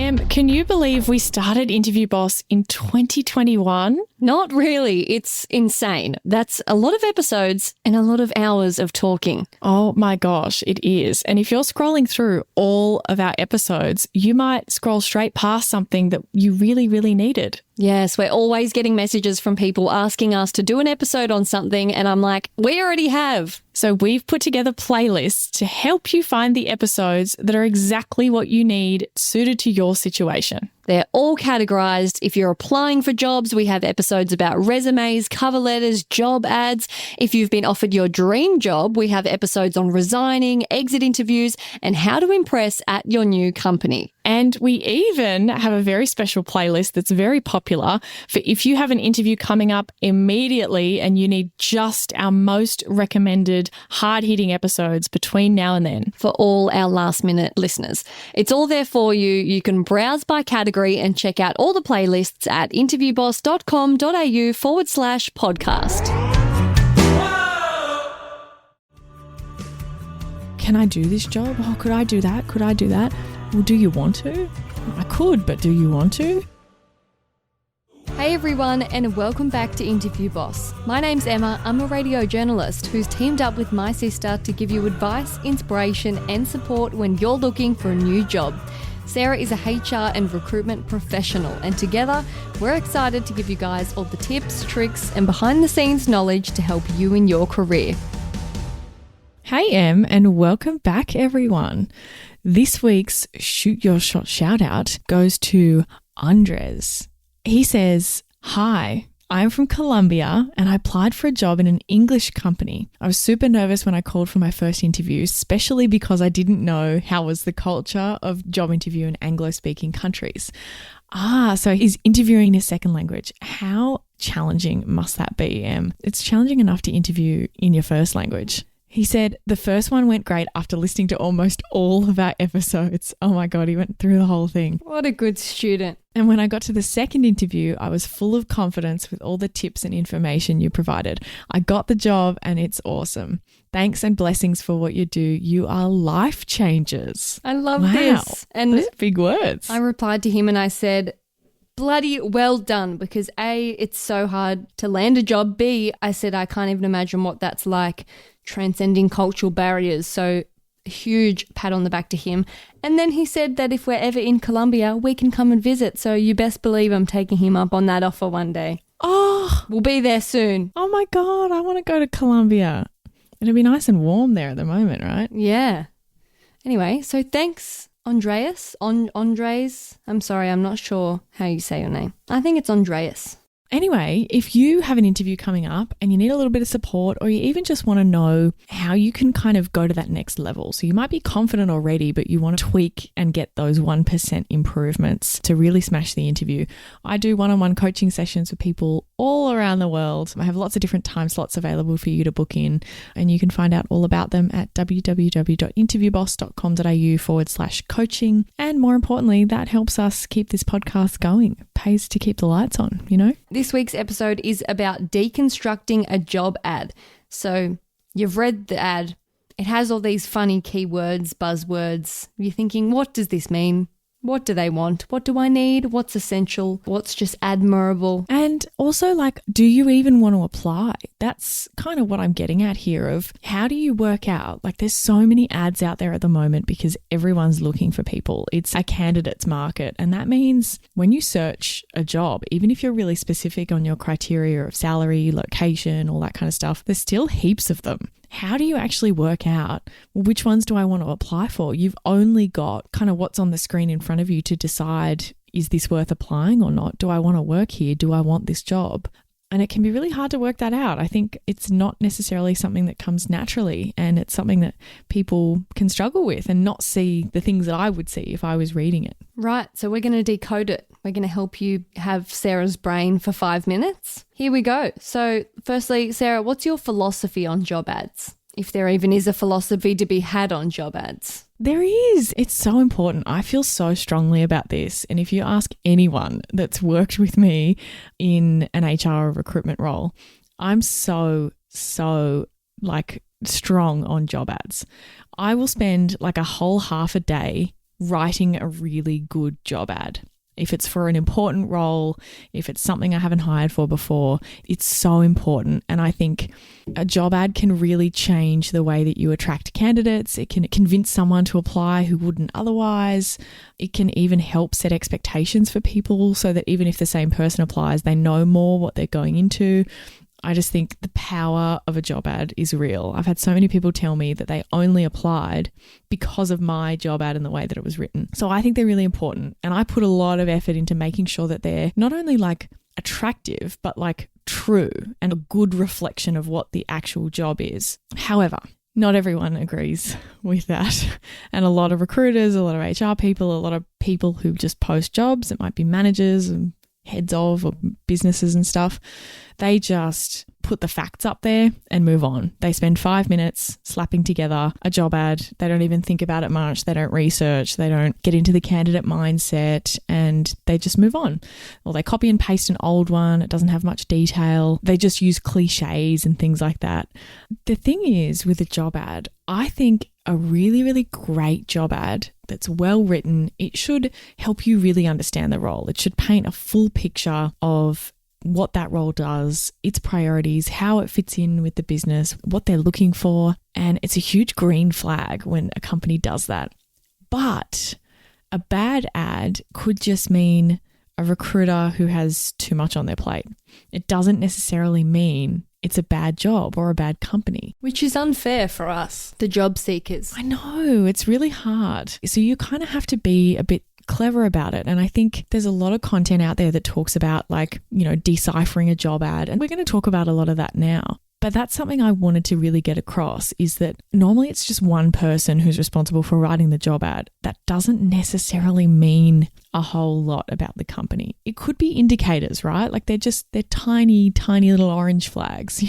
Can you believe we started Interview Boss in 2021? Not really. It's insane. That's a lot of episodes and a lot of hours of talking. Oh my gosh, it is. And if you're scrolling through all of our episodes, you might scroll straight past something that you really, really needed. Yes, we're always getting messages from people asking us to do an episode on something, and I'm like, we already have. So we've put together playlists to help you find the episodes that are exactly what you need, suited to your situation. They're all categorized. If you're applying for jobs, we have episodes about resumes, cover letters, job ads. If you've been offered your dream job, we have episodes on resigning, exit interviews, and how to impress at your new company. And we even have a very special playlist that's very popular for if you have an interview coming up immediately and you need just our most recommended hard-hitting episodes between now and then. For all our last-minute listeners. It's all there for you. You can browse by category and check out all the playlists at interviewboss.com.au/podcast. Can I do this job? Oh, could I do that? Could I do that? Well, do you want to? I could, but do you want to? Hey everyone, and welcome back to Interview Boss. My name's Emma. I'm a radio journalist who's teamed up with my sister to give you advice, inspiration, and support when you're looking for a new job. Sarah is a HR and recruitment professional, and together we're excited to give you guys all the tips, tricks, and behind-the-scenes knowledge to help you in your career. Hey Em, and welcome back everyone. This week's Shoot Your Shot shout-out goes to Andres. He says, "Hi, I'm from Colombia and I applied for a job in an English company. I was super nervous when I called for my first interview, especially because I didn't know how was the culture of job interview in Anglo-speaking countries." So he's interviewing in his second language. How challenging must that be, Em? It's challenging enough to interview in your first language. He said, "The first one went great after listening to almost all of our episodes." Oh my God, he went through the whole thing. What a good student. "And when I got to the second interview, I was full of confidence with all the tips and information you provided. I got the job and it's awesome. Thanks and blessings for what you do. You are life changers." I love this. And those are big words. I replied to him and I said, bloody well done, because A, it's so hard to land a job. B, I said, I can't even imagine what that's like, transcending cultural barriers. So a huge pat on the back to him. And then he said that if we're ever in Colombia, we can come and visit. So you best believe I'm taking him up on that offer one day. Oh, we'll be there soon. Oh my God, I want to go to Colombia. It'll be nice and warm there at the moment, right? Yeah. Anyway, so thanks, Andres. Andres. I'm sorry, I'm not sure how you say your name. I think it's Andreas. Anyway, if you have an interview coming up and you need a little bit of support, or you even just want to know how you can kind of go to that next level. So you might be confident already, but you want to tweak and get those 1% improvements to really smash the interview. I do one-on-one coaching sessions with people all around the world. I have lots of different time slots available for you to book in, and you can find out all about them at www.interviewboss.com.au/coaching. And more importantly, that helps us keep this podcast going. It pays to keep the lights on, you know? This week's episode is about deconstructing a job ad. So you've read the ad. It has all these funny keywords, buzzwords. You're thinking, what does this mean? What do they want? What do I need? What's essential? What's just admirable? And also, like, do you even want to apply? That's kind of what I'm getting at here of how do you work out? Like, there's so many ads out there at the moment because everyone's looking for people. It's a candidate's market. And that means when you search a job, even if you're really specific on your criteria of salary, location, all that kind of stuff, there's still heaps of them. How do you actually work out, well, which ones do I want to apply for? You've only got kind of what's on the screen in front of you to decide, is this worth applying or not? Do I want to work here? Do I want this job? And it can be really hard to work that out. I think it's not necessarily something that comes naturally, and it's something that people can struggle with and not see the things that I would see if I was reading it. Right. So we're going to decode it. We're going to help you have Sarah's brain for 5 minutes. Here we go. So firstly, Sarah, what's your philosophy on job ads? If there even is a philosophy to be had on job ads. There is. It's so important. I feel so strongly about this. And if you ask anyone that's worked with me in an HR recruitment role, I'm so like strong on job ads. I will spend like a whole half a day writing a really good job ad. If it's for an important role, if it's something I haven't hired for before, it's so important. And I think a job ad can really change the way that you attract candidates. It can convince someone to apply who wouldn't otherwise. It can even help set expectations for people so that even if the same person applies, they know more what they're going into. I just think the power of a job ad is real. I've had so many people tell me that they only applied because of my job ad and the way that it was written. So I think they're really important. And I put a lot of effort into making sure that they're not only like attractive, but like true and a good reflection of what the actual job is. However, not everyone agrees with that. And a lot of recruiters, a lot of HR people, a lot of people who just post jobs, it might be managers and heads of or businesses and stuff, they just put the facts up there and move on. They spend 5 minutes slapping together a job ad. They don't even think about it much. They don't research. They don't get into the candidate mindset and they just move on. Or they copy and paste an old one. It doesn't have much detail. They just use cliches and things like that. The thing is with a job ad, I think a really, really great job ad that's well written, it should help you really understand the role. It should paint a full picture of what that role does, its priorities, how it fits in with the business, what they're looking for. And it's a huge green flag when a company does that. But a bad ad could just mean a recruiter who has too much on their plate. It doesn't necessarily mean it's a bad job or a bad company. Which is unfair for us, the job seekers. I know, it's really hard. So you kind of have to be a bit clever about it. And I think there's a lot of content out there that talks about deciphering a job ad. And we're going to talk about a lot of that now. But that's something I wanted to really get across is that normally it's just one person who's responsible for writing the job ad. That doesn't necessarily mean a whole lot about the company. It could be indicators, right? Like they're tiny, tiny little orange flags,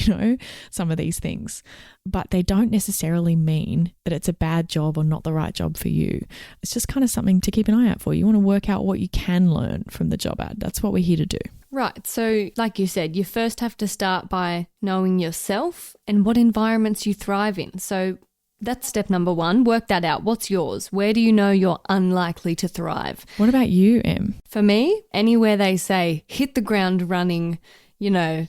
some of these things. But they don't necessarily mean that it's a bad job or not the right job for you. It's just kind of something to keep an eye out for. You want to work out what you can learn from the job ad. That's what we're here to do. Right. So like you said, you first have to start by knowing yourself and what environments you thrive in. So that's step number one. Work that out. What's yours? Where do you know you're unlikely to thrive? What about you, Em? For me, anywhere they say hit the ground running, no,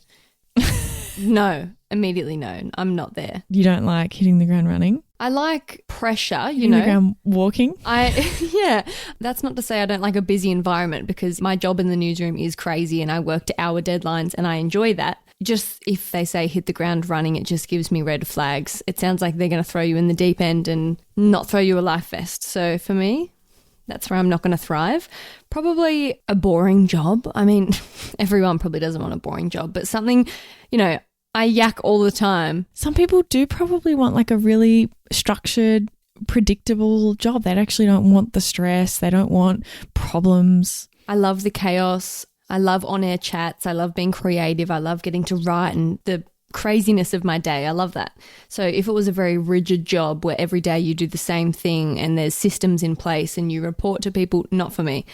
immediately no, I'm not there. You don't like hitting the ground running? I like pressure, Hitting the ground walking? Yeah, that's not to say I don't like a busy environment because my job in the newsroom is crazy and I work to hour deadlines and I enjoy that. Just if they say hit the ground running, it just gives me red flags. It sounds like they're going to throw you in the deep end and not throw you a life vest. So for me, that's where I'm not going to thrive. Probably a boring job. I mean, everyone probably doesn't want a boring job, but something, I yak all the time. Some people do probably want like a really structured, predictable job. They actually don't want the stress. They don't want problems. I love the chaos. I love on-air chats. I love being creative. I love getting to write and the craziness of my day. I love that. So if it was a very rigid job where every day you do the same thing and there's systems in place and you report to people, not for me.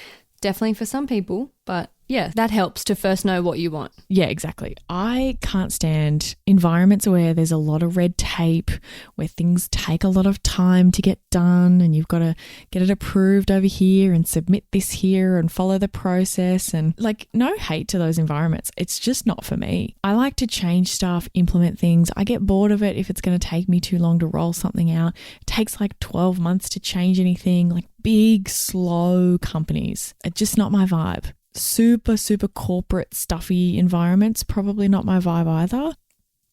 Definitely for some people, but yeah, that helps to first know what you want. Yeah, exactly. I can't stand environments where there's a lot of red tape, where things take a lot of time to get done and you've got to get it approved over here and submit this here and follow the process. And no hate to those environments. It's just not for me. I like to change stuff, implement things. I get bored of it if it's going to take me too long to roll something out. It takes 12 months to change anything. Big, slow companies. It's just not my vibe. Super, super corporate, stuffy environments, probably not my vibe either.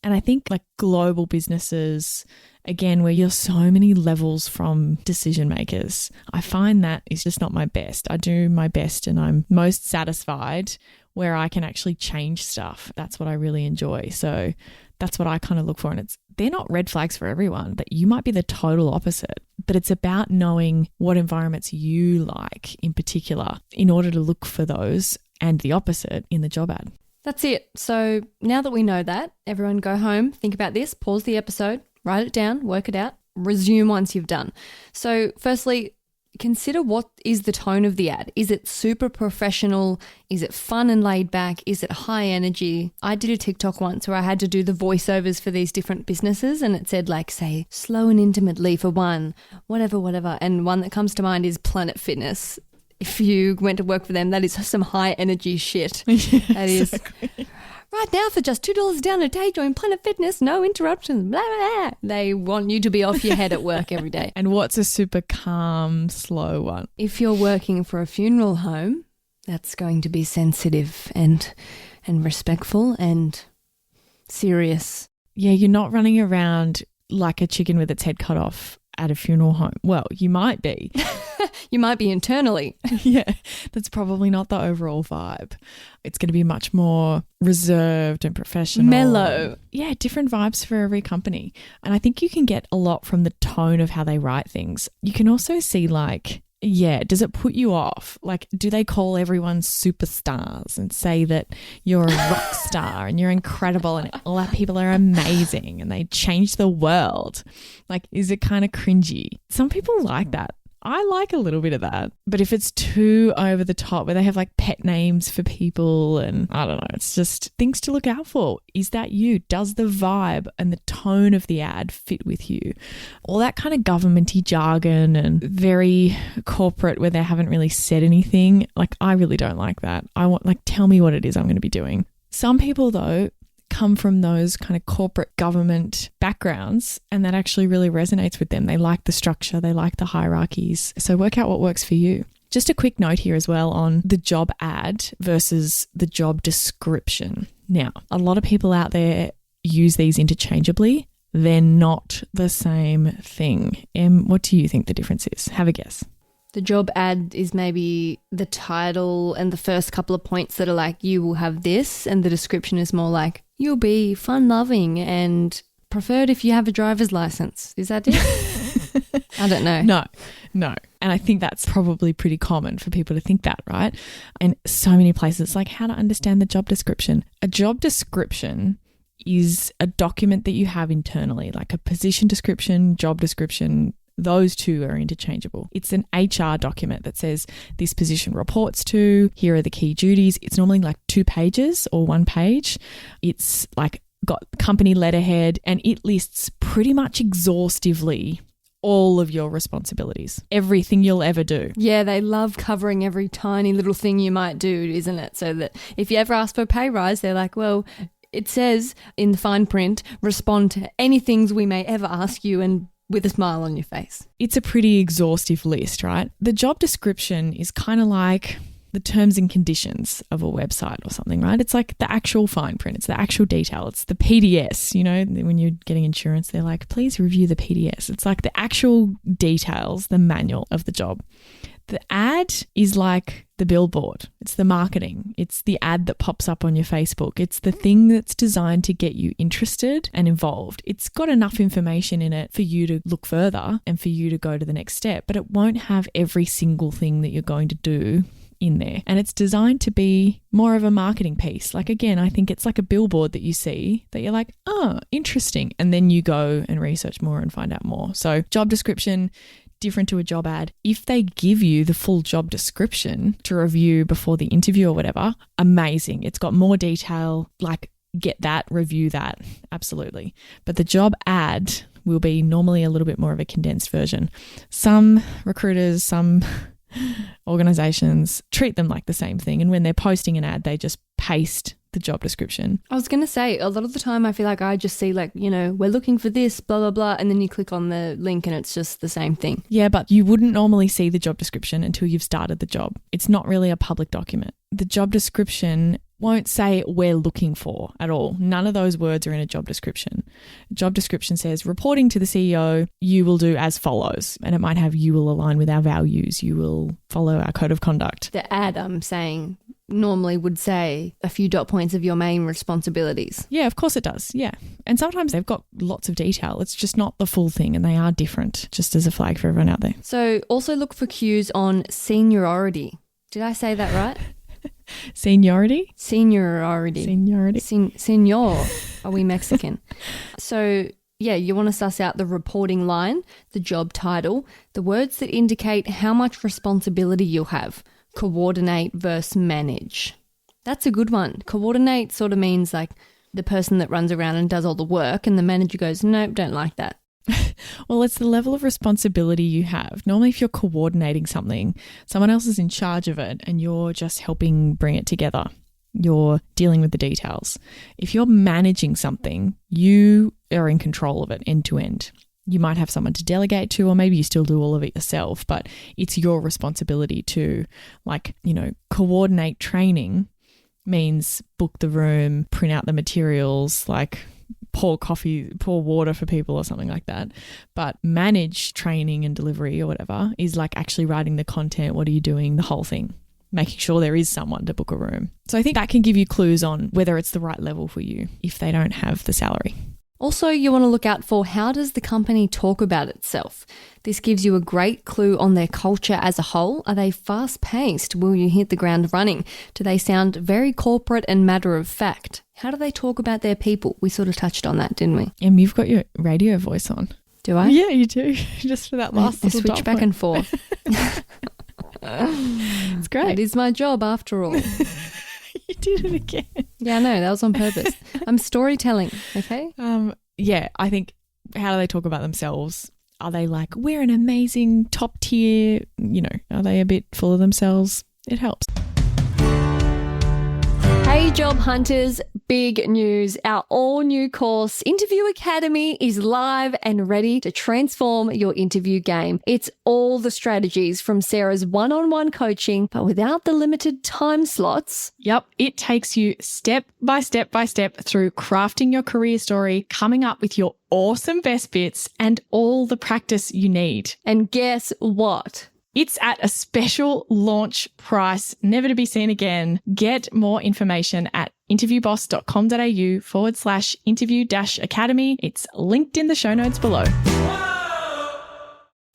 And I think global businesses, again, where you're so many levels from decision makers, I find that is just not my best. I do my best and I'm most satisfied where I can actually change stuff. That's what I really enjoy. So that's what I kind of look for. And they're not red flags for everyone, but you might be the total opposite. But it's about knowing what environments you like in particular in order to look for those and the opposite in the job ad. That's it. So now that we know that, everyone go home, think about this, pause the episode, write it down, work it out, resume once you've done. So firstly, consider what is the tone of the ad. Is it super professional? Is it fun and laid back? Is it high energy? I did a TikTok once where I had to do the voiceovers for these different businesses, and it said like, say, slow and intimately for one, whatever. And one that comes to mind is Planet Fitness. If you went to work for them, that is some high energy shit. Yeah, that is. exactly. Right now for just $2 down a day, join Planet Fitness, no interruptions, blah, blah, blah. They want you to be off your head at work every day. And what's a super calm, slow one? If you're working for a funeral home, that's going to be sensitive and respectful and serious. Yeah, you're not running around like a chicken with its head cut off at a funeral home. Well, you might be. You might be internally. Yeah, that's probably not the overall vibe. It's going to be much more reserved and professional. Mellow. Yeah, different vibes for every company. And I think you can get a lot from the tone of how they write things. You can also see like, yeah, does it put you off? Like, do they call everyone superstars and say that you're a rock star and you're incredible and all our people are amazing and they change the world? Like, is it kind of cringy? Some people like that. I like a little bit of that. But if it's too over the top where they have like pet names for people and I don't know, it's just things to look out for. Is that you? Does the vibe and the tone of the ad fit with you? All that kind of governmenty jargon and very corporate where they haven't really said anything. Like, I really don't like that. I want, like, tell me what it is I'm going to be doing. Some people though come from those kind of corporate government backgrounds and that actually really resonates with them. They like the structure, they like the hierarchies. So work out what works for you. Just a quick note here as well on the job ad versus the job description. Now, a lot of people out there use these interchangeably. They're not the same thing. What do you think the difference is? Have a guess. The job ad is maybe the title and the first couple of points that are like, you will have this, and the description is more like, you'll be fun-loving and preferred if you have a driver's license. Is that it? I don't know. No. And I think that's probably pretty common for people to think that, right? And so many places, like how to understand the job description. A job description is a document that you have internally, like a position description, job description. Those two are interchangeable. It's an HR document that says this position reports to, here are the key duties. It's normally like 2 pages or 1 page. It's like got company letterhead and it lists pretty much exhaustively all of your responsibilities, everything you'll ever do. Yeah, they love covering every tiny little thing you might do, isn't it? So that if you ever ask for a pay rise, they're like, well, it says in the fine print, respond to any things we may ever ask you and with a smile on your face. It's a pretty exhaustive list, right? The job description is kind of like the terms and conditions of a website or something, right? It's like the actual fine print. It's the actual detail. It's the PDS, you know, when you're getting insurance, they're like, please review the PDS. It's like the actual details, the manual of the job. The ad is like the billboard. It's the marketing. It's the ad that pops up on your Facebook. It's the thing that's designed to get you interested and involved. It's got enough information in it for you to look further and for you to go to the next step, but it won't have every single thing that you're going to do in there. And it's designed to be more of a marketing piece. Like, again, I think it's like a billboard that you see that you're like, oh, interesting. And then you go and research more and find out more. So job description, different to a job ad. If they give you the full job description to review before the interview or whatever, amazing. It's got more detail, like get that, review that. Absolutely. But the job ad will be normally a little bit more of a condensed version. Some recruiters, some organizations treat them like the same thing. And when they're posting an ad, they just paste the job description. I was going to say, a lot of the time I feel like I just see like, you know, we're looking for this, blah, blah, blah. And then you click on the link and it's just the same thing. Yeah, but you wouldn't normally see the job description until you've started the job. It's not really a public document. The job description won't say we're looking for at all. None of those words are in a job description. Job description says reporting to the CEO, you will do as follows. And it might have you will align with our values. You will follow our code of conduct. The ad, I'm saying, normally would say a few dot points of your main responsibilities. Yeah, of course it does. Yeah. And sometimes they've got lots of detail. It's just not the full thing and they are different, just as a flag for everyone out there. So also look for cues on seniority. Did I say that right? Seniority? Seniority. Seniority. Senor. Are we Mexican? So you want to suss out the reporting line, the job title, the words that indicate how much responsibility you'll have. Coordinate versus manage. That's a good one. Coordinate sort of means like the person that runs around and does all the work, and the manager goes, nope, don't like that. Well, it's the level of responsibility you have. Normally, if you're coordinating something, someone else is in charge of it and you're just helping bring it together. You're dealing with the details. If you're managing something, you are in control of it end to end. You might have someone to delegate to, or maybe you still do all of it yourself, but it's your responsibility to, coordinate training means book the room, print out the materials, pour water for people or something like that. But manage training and delivery or whatever is like actually writing the content. What are you doing? The whole thing. Making sure there is someone to book a room. So I think that can give you clues on whether it's the right level for you if they don't have the salary. Also, you want to look out for how does the company talk about itself. This gives you a great clue on their culture as a whole. Are they fast-paced? Will you hit the ground running? Do they sound very corporate and matter of fact? How do they talk about their people? We sort of touched on that, didn't we? And you've got your radio voice on. Do I? Yeah, you do. Just for that last little switch back and forth. It's great. It is my job after all. You did it again. Yeah, I know. That was on purpose. I'm storytelling, okay? I think, how do they talk about themselves? Are they like, we're an amazing top tier, are they a bit full of themselves? It helps. Hey job hunters, big news. Our all new course, Interview Academy, is live and ready to transform your interview game. It's all the strategies from Sarah's one-on-one coaching, but without the limited time slots. Yep, it takes you step by step through crafting your career story, coming up with your awesome best bits, and all the practice you need. And guess what? It's at a special launch price, never to be seen again. Get more information at interviewboss.com.au/interview-academy. It's linked in the show notes below.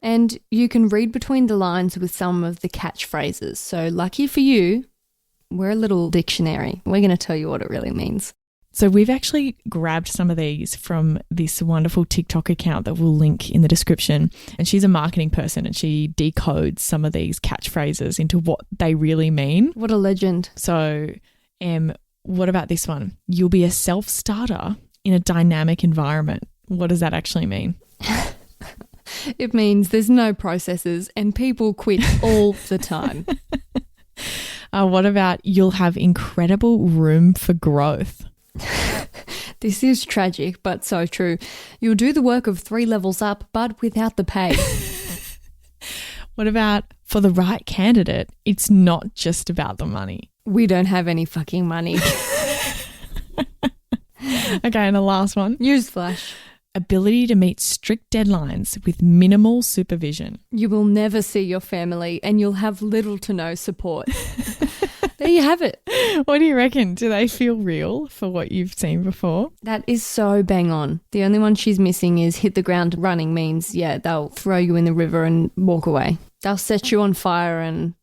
And you can read between the lines with some of the catchphrases. So lucky for you, we're a little dictionary. We're going to tell you what it really means. So we've actually grabbed some of these from this wonderful TikTok account that we'll link in the description. And she's a marketing person and she decodes some of these catchphrases into what they really mean. What a legend. So, what about this one? You'll be a self-starter in a dynamic environment. What does that actually mean? It means there's no processes and people quit all the time. What about you'll have incredible room for growth? This is tragic, but so true. You'll do the work of 3 levels up, but without the pay. What about for the right candidate, it's not just about the money? We don't have any fucking money. Okay, and the last one. Newsflash. Ability to meet strict deadlines with minimal supervision. You will never see your family and you'll have little to no support. There you have it. What do you reckon? Do they feel real for what you've seen before? That is so bang on. The only one she's missing is hit the ground running means, they'll throw you in the river and walk away. They'll set you on fire and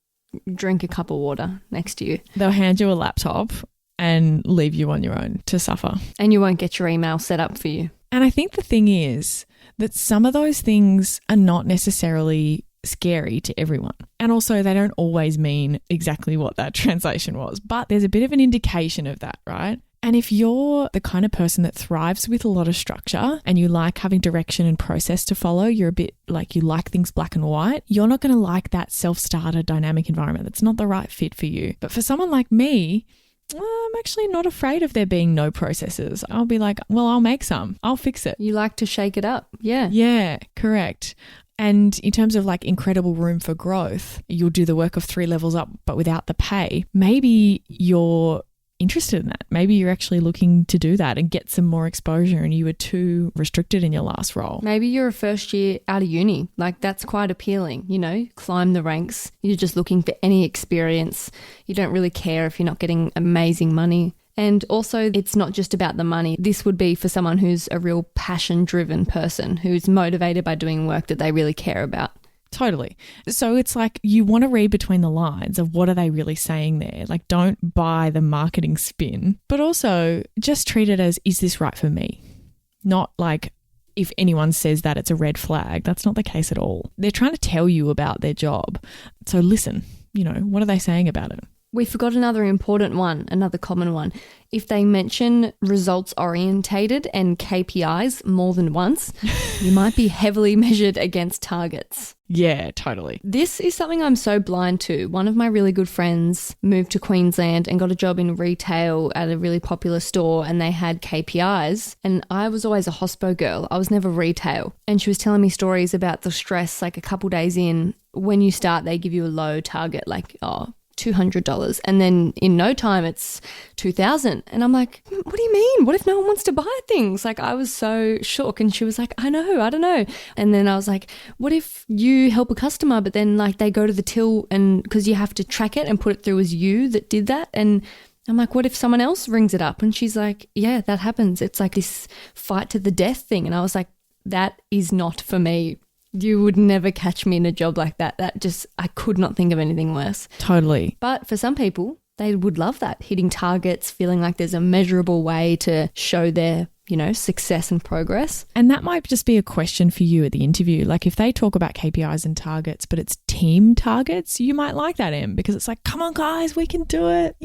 drink a cup of water next to you. They'll hand you a laptop and leave you on your own to suffer. And you won't get your email set up for you. And I think the thing is that some of those things are not necessarily scary to everyone. And also they don't always mean exactly what that translation was, but there's a bit of an indication of that, right? And if you're the kind of person that thrives with a lot of structure and you like having direction and process to follow, you're a bit like you like things black and white, you're not going to like that self-starter dynamic environment. That's not the right fit for you. But for someone like me, I'm actually not afraid of there being no processes. I'll be like, well, I'll make some. I'll fix it. You like to shake it up. Yeah. Yeah, correct. And in terms of like incredible room for growth, you'll do the work of 3 levels up, but without the pay. Maybe you're interested in that. Maybe you're actually looking to do that and get some more exposure and you were too restricted in your last role. Maybe you're a first year out of uni. Like that's quite appealing, climb the ranks. You're just looking for any experience. You don't really care if you're not getting amazing money. And also, it's not just about the money. This would be for someone who's a real passion-driven person, who's motivated by doing work that they really care about. Totally. So it's like you want to read between the lines of what are they really saying there? Like don't buy the marketing spin, but also just treat it as, is this right for me? Not like, if anyone says that, it's a red flag. That's not the case at all. They're trying to tell you about their job. So listen, what are they saying about it? We forgot another important one, another common one. If they mention results orientated and KPIs more than once, you might be heavily measured against targets. Yeah, totally. This is something I'm so blind to. One of my really good friends moved to Queensland and got a job in retail at a really popular store, and they had KPIs, and I was always a hospo girl. I was never retail. And she was telling me stories about the stress, like a couple days in, when you start, they give you a low target, like, $200, and then in no time it's $2,000, and I'm like, what do you mean? What if no one wants to buy things? Like, I was so shook, and she was like, I don't know. And then I was like, what if you help a customer, but then like they go to the till, and because you have to track it and put it through as you that did that, and I'm like, what if someone else rings it up? And she's like, yeah, that happens. It's like this fight to the death thing. And I was like, that is not for me. You would never catch me in a job like that. I could not think of anything worse. Totally. But for some people, they would love that, hitting targets, feeling like there's a measurable way to show their, success and progress. And that might just be a question for you at the interview. Like if they talk about KPIs and targets, but it's team targets, you might like that, Em, because it's like, come on guys, we can do it.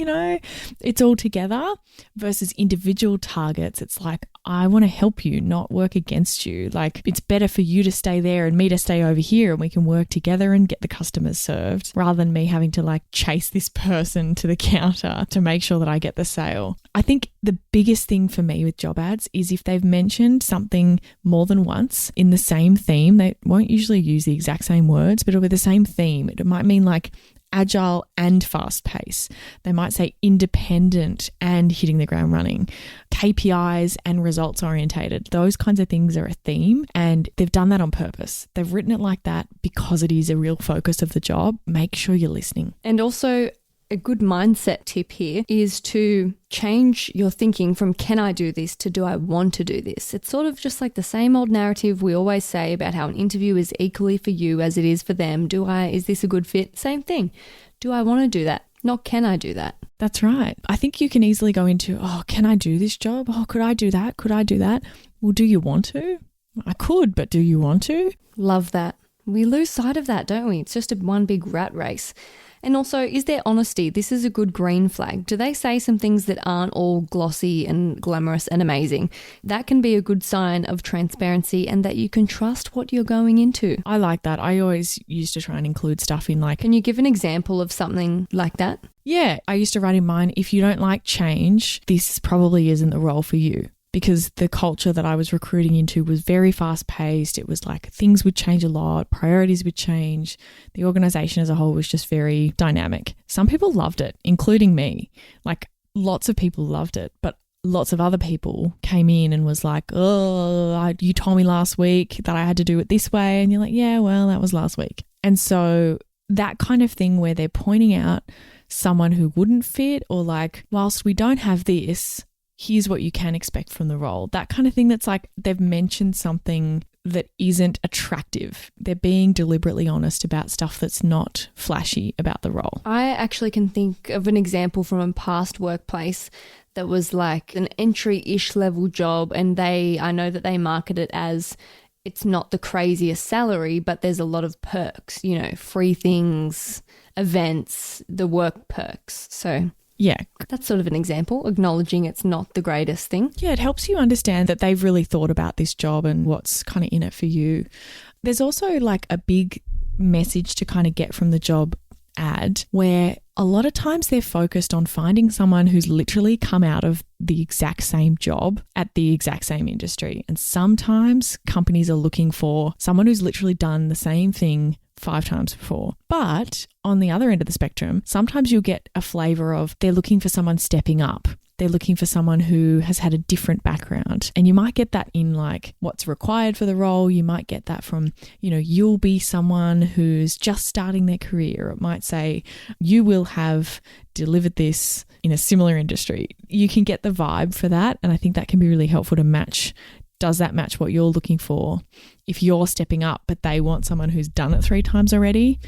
It's all together versus individual targets. It's like, I want to help you, not work against you. Like it's better for you to stay there and me to stay over here, and we can work together and get the customers served, rather than me having to like chase this person to the counter to make sure that I get the sale. I think the biggest thing for me with job ads is if they've mentioned something more than once in the same theme. They won't usually use the exact same words, but it'll be the same theme. It might mean like agile and fast pace. They might say independent and hitting the ground running, KPIs and results orientated. Those kinds of things are a theme, and they've done that on purpose. They've written it like that because it is a real focus of the job. Make sure you're listening. And also, a good mindset tip here is to change your thinking from can I do this to do I want to do this. It's sort of just like the same old narrative we always say about how an interview is equally for you as it is for them. Is this a good fit? Same thing. Do I want to do that? Not can I do that? That's right. I think you can easily go into, can I do this job? Could I do that? Could I do that? Well, do you want to? I could, but do you want to? Love that. We lose sight of that, don't we? It's just one big rat race. And also, is there honesty? This is a good green flag. Do they say some things that aren't all glossy and glamorous and amazing? That can be a good sign of transparency and that you can trust what you're going into. I like that. I always used to try and include stuff in like... Can you give an example of something like that? Yeah, I used to write in mine, if you don't like change, this probably isn't the role for you. Because the culture that I was recruiting into was very fast paced. It was like things would change a lot, priorities would change. The organization as a whole was just very dynamic. Some people loved it, including me. Like lots of people loved it, but lots of other people came in and was like, you told me last week that I had to do it this way. And you're like, yeah, well, that was last week. And so that kind of thing where they're pointing out someone who wouldn't fit, or like, whilst we don't have this, here's what you can expect from the role. That kind of thing that's like they've mentioned something that isn't attractive. They're being deliberately honest about stuff that's not flashy about the role. I actually can think of an example from a past workplace that was like an entry-ish level job, and I know that they market it as it's not the craziest salary, but there's a lot of perks, free things, events, the work perks. So yeah, that's sort of an example, acknowledging it's not the greatest thing. Yeah, it helps you understand that they've really thought about this job and what's kind of in it for you. There's also like a big message to kind of get from the job ad where a lot of times they're focused on finding someone who's literally come out of the exact same job at the exact same industry. And sometimes companies are looking for someone who's literally done the same thing 5 times before. But on the other end of the spectrum, sometimes you'll get a flavor of they're looking for someone stepping up. They're looking for someone who has had a different background. And you might get that in like what's required for the role. You might get that from, you'll be someone who's just starting their career. It might say you will have delivered this in a similar industry. You can get the vibe for that. And I think that can be really helpful to match. Does that match what you're looking for? If you're stepping up, but they want someone who's done it 3 times already,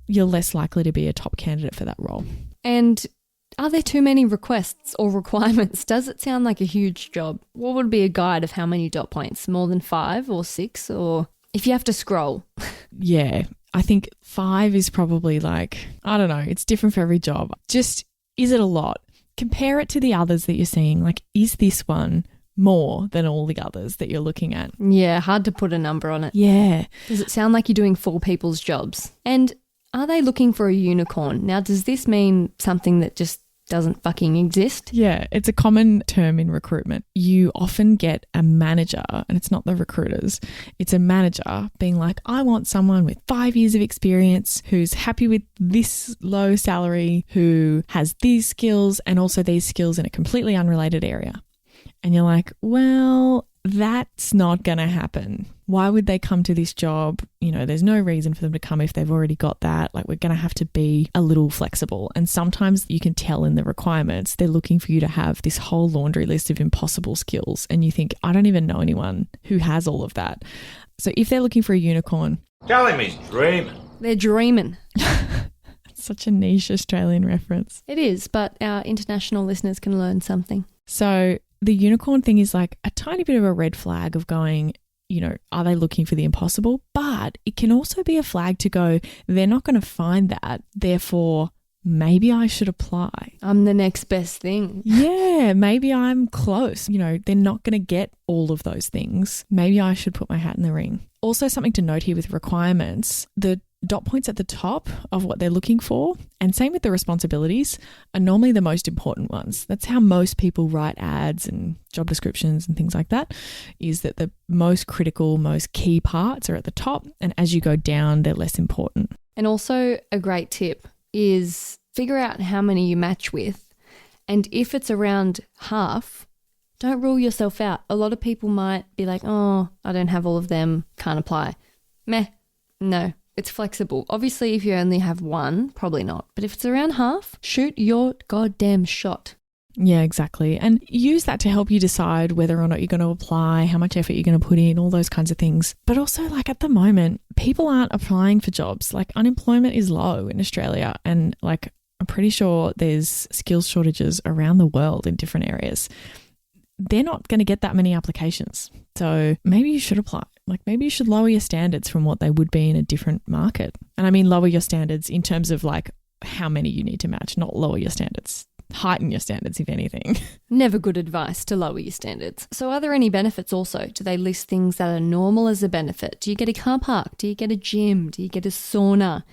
you're less likely to be a top candidate for that role. And are there too many requests or requirements? Does it sound like a huge job? What would be a guide of how many dot points? More than 5 or 6? Or if you have to scroll? Yeah, I think 5 is probably like, I don't know, it's different for every job. Just, is it a lot? Compare it to the others that you're seeing. Like, is this one more than all the others that you're looking at? Yeah, hard to put a number on it. Yeah. Does it sound like you're doing 4 people's jobs? And are they looking for a unicorn? Now, does this mean something that just doesn't fucking exist? Yeah, it's a common term in recruitment. You often get a manager, and it's not the recruiters, it's a manager being like, I want someone with 5 years of experience who's happy with this low salary, who has these skills and also these skills in a completely unrelated area. And you're like, well, that's not going to happen. Why would they come to this job? You know, there's no reason for them to come if they've already got that. Like, we're going to have to be a little flexible. And sometimes you can tell in the requirements, they're looking for you to have this whole laundry list of impossible skills. And you think, I don't even know anyone who has all of that. So if they're looking for a unicorn. Tell him he's dreaming. They're dreaming. It's such a niche Australian reference. It is, but our international listeners can learn something. So the unicorn thing is like a tiny bit of a red flag of going, you know, are they looking for the impossible? But it can also be a flag to go, they're not going to find that. Therefore, maybe I should apply. I'm the next best thing. Yeah, maybe I'm close. You know, they're not going to get all of those things. Maybe I should put my hat in the ring. Also, something to note here with requirements, the dot points at the top of what they're looking for, and same with the responsibilities, are normally the most important ones. That's how most people write ads and job descriptions and things like that, is that the most critical, most key parts are at the top, and as you go down, they're less important. And also a great tip is figure out how many you match with, and if it's around half, don't rule yourself out. A lot of people might be like, oh, I don't have all of them, can't apply. Meh, no. It's flexible. Obviously, if you only have one, probably not. But if it's around half, shoot your goddamn shot. Yeah, exactly. And use that to help you decide whether or not you're going to apply, how much effort you're going to put in, all those kinds of things. But also, like, at the moment, people aren't applying for jobs. Like, unemployment is low in Australia. And like, I'm pretty sure there's skills shortages around the world in different areas. They're not going to get that many applications. So maybe you should apply. Like, maybe you should lower your standards from what they would be in a different market. And I mean lower your standards in terms of like how many you need to match, not lower your standards. Heighten your standards, if anything. Never good advice to lower your standards. So are there any benefits also? Do they list things that are normal as a benefit? Do you get a car park? Do you get a gym? Do you get a sauna?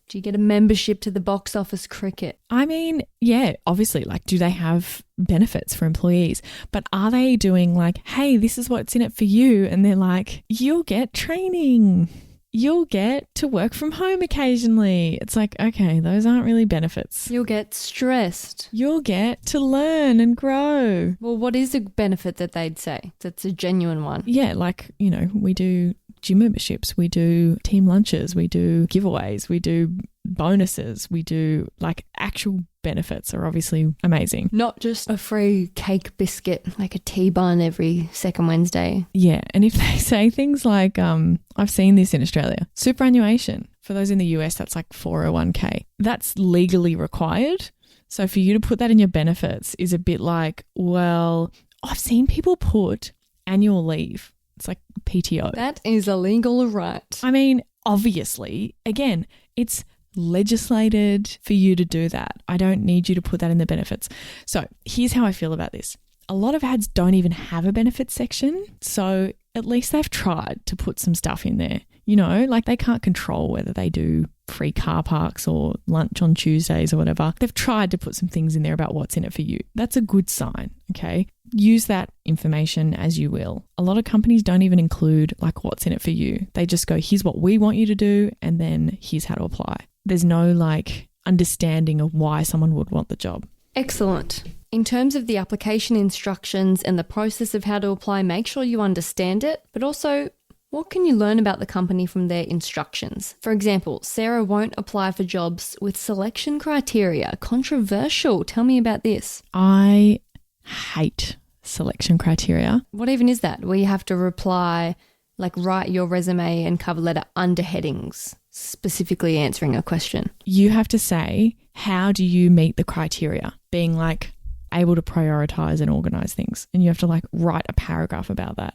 Do you get a membership to the box office cricket? I mean, yeah, obviously, like, do they have benefits for employees? But are they doing like, hey, this is what's in it for you? And they're like, you'll get training. You'll get to work from home occasionally. It's like, okay, those aren't really benefits. You'll get stressed. You'll get to learn and grow. Well, what is a benefit that they'd say that's a genuine one? Yeah, like, you know, we do gym memberships, we do team lunches, we do giveaways, we do bonuses, we do like actual benefits are obviously amazing. Not just a free cake biscuit, like a tea bun every second Wednesday. Yeah, and if they say things like, I've seen this in Australia, superannuation. For those in the US, that's like 401k. That's legally required. So for you to put that in your benefits is a bit like, well, I've seen people put annual leave. It's like PTO. That is a legal right. I mean, obviously, again, it's legislated for you to do that. I don't need you to put that in the benefits. So here's how I feel about this. A lot of ads don't even have a benefits section. So at least they've tried to put some stuff in there. You know, like they can't control whether they do free car parks or lunch on Tuesdays or whatever. They've tried to put some things in there about what's in it for you. That's a good sign, okay? Use that information as you will. A lot of companies don't even include like what's in it for you. They just go, here's what we want you to do, and then here's how to apply. There's no like understanding of why someone would want the job. Excellent. In terms of the application instructions and the process of how to apply, make sure you understand it, but also what can you learn about the company from their instructions? For example, Sarah won't apply for jobs with selection criteria. Controversial. Tell me about this. I hate selection criteria. What even is that? Where you have to reply, like write your resume and cover letter under headings, specifically answering a question. You have to say how do you meet the criteria? Being like able to prioritize and organize things. And you have to like write a paragraph about that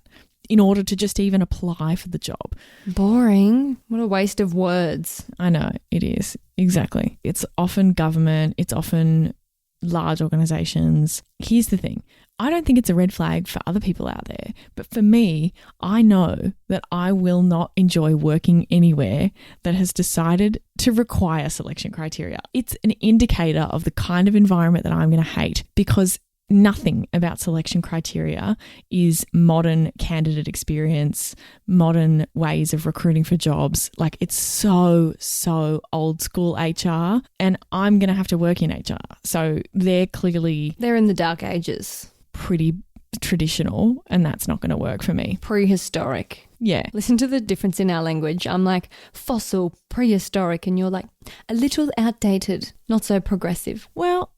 in order to just even apply for the job. Boring. What a waste of words. I know, it is. Exactly. It's often government. It's often large organizations. Here's the thing. I don't think it's a red flag for other people out there, but for me, I know that I will not enjoy working anywhere that has decided to require selection criteria. It's an indicator of the kind of environment that I'm going to hate, because nothing about selection criteria is modern candidate experience, modern ways of recruiting for jobs. Like, it's so old school HR, and I'm going to have to work in HR. So they're in the dark ages. Pretty traditional, and that's not going to work for me. Prehistoric. Yeah. Listen to the difference in our language. I'm like fossil, prehistoric, and you're like a little outdated, not so progressive. Well,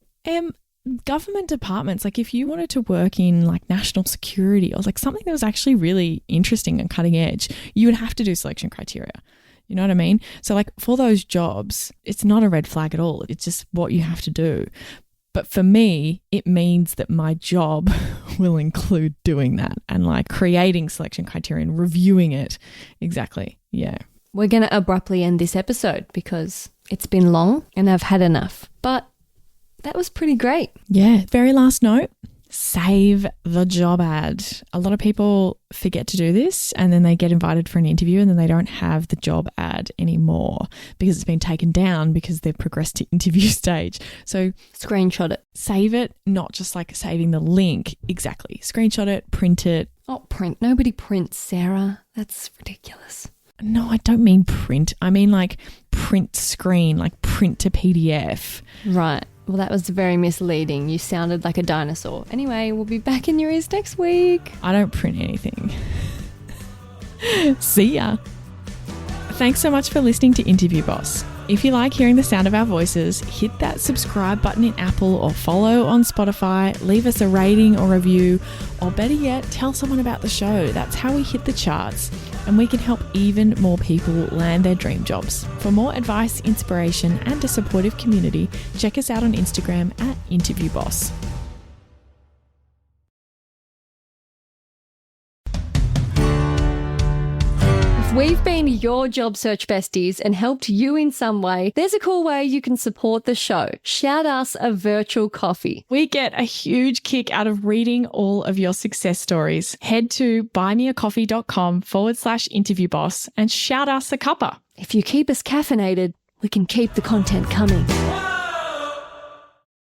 government departments, like if you wanted to work in like national security or like something that was actually really interesting and cutting edge, you would have to do selection criteria. You know what I mean? So like for those jobs, it's not a red flag at all. It's just what you have to do. But for me, it means that my job will include doing that and like creating selection criteria and reviewing it. Exactly. Yeah. We're going to abruptly end this episode because it's been long and I've had enough. But that was pretty great. Yeah. Very last note, save the job ad. A lot of people forget to do this and then they get invited for an interview and then they don't have the job ad anymore because it's been taken down because they've progressed to interview stage. So screenshot it. Save it, not just like saving the link. Exactly. Screenshot it, print it. Oh, print. Nobody prints, Sarah. That's ridiculous. No, I don't mean print. I mean like print screen, like print to PDF. Right. Well, that was very misleading. You sounded like a dinosaur. Anyway, we'll be back in your ears next week. I don't print anything. See ya. Thanks so much for listening to Interview Boss. If you like hearing the sound of our voices, hit that subscribe button in Apple or follow on Spotify, leave us a rating or review, or better yet, tell someone about the show. That's how we hit the charts and we can help even more people land their dream jobs. For more advice, inspiration, and a supportive community, check us out on Instagram at Interview Boss. We've been your job search besties and helped you in some way. There's a cool way you can support the show. Shout us a virtual coffee. We get a huge kick out of reading all of your success stories. Head to buymeacoffee.com/interviewboss and shout us a cuppa. If you keep us caffeinated, we can keep the content coming.